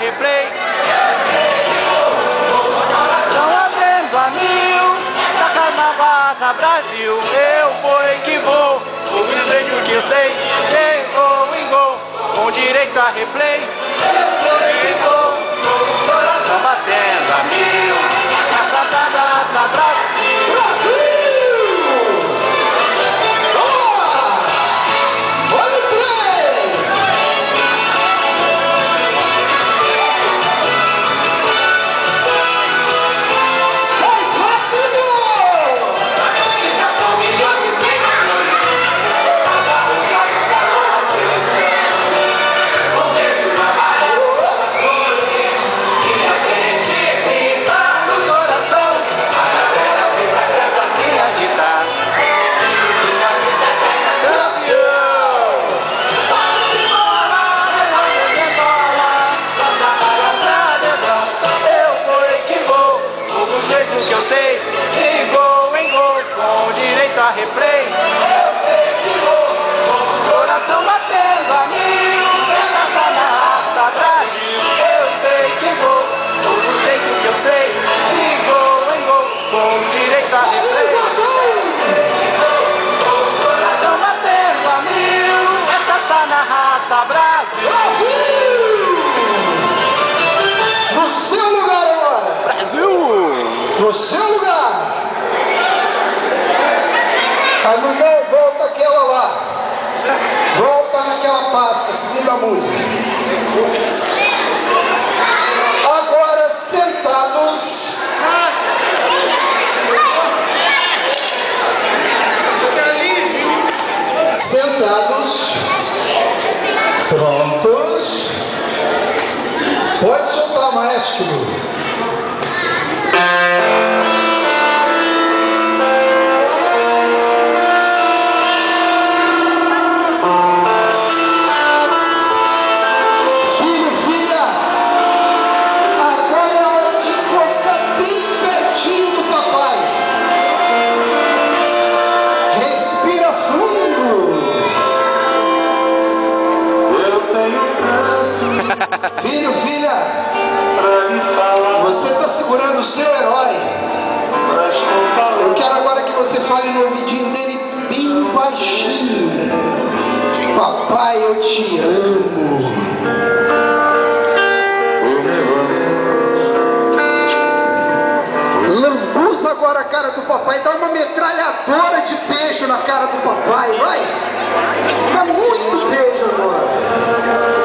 replay. Estão batendo a mil, taca na vaza Brasil. Eu vou que vou, do jeito que eu sei, em gol, com direito a replay. Eu vou que vou, coração batendo a mil, taça Brasil. Brasil! Replay, eu sei que vou, coração batendo a mil, taça na raça Brasil. Eu sei que vou, do jeito que eu sei, em gol, com direito a replay. Coração batendo a mil, taça na raça Brasil. No seu lugar agora. Brasil! No seu lugar. Amigão, volta aquela lá. Volta naquela pasta, segunda música. Agora sentados. Sentados. Prontos. Pode soltar, maestro. Filho, filha, você está segurando o seu herói. Eu quero agora que você fale no ouvidinho dele bem baixinho. Papai, eu te amo. Lambuza agora a cara do papai. Dá uma metralhadora de beijo na cara do papai, vai. Dá muito beijo agora.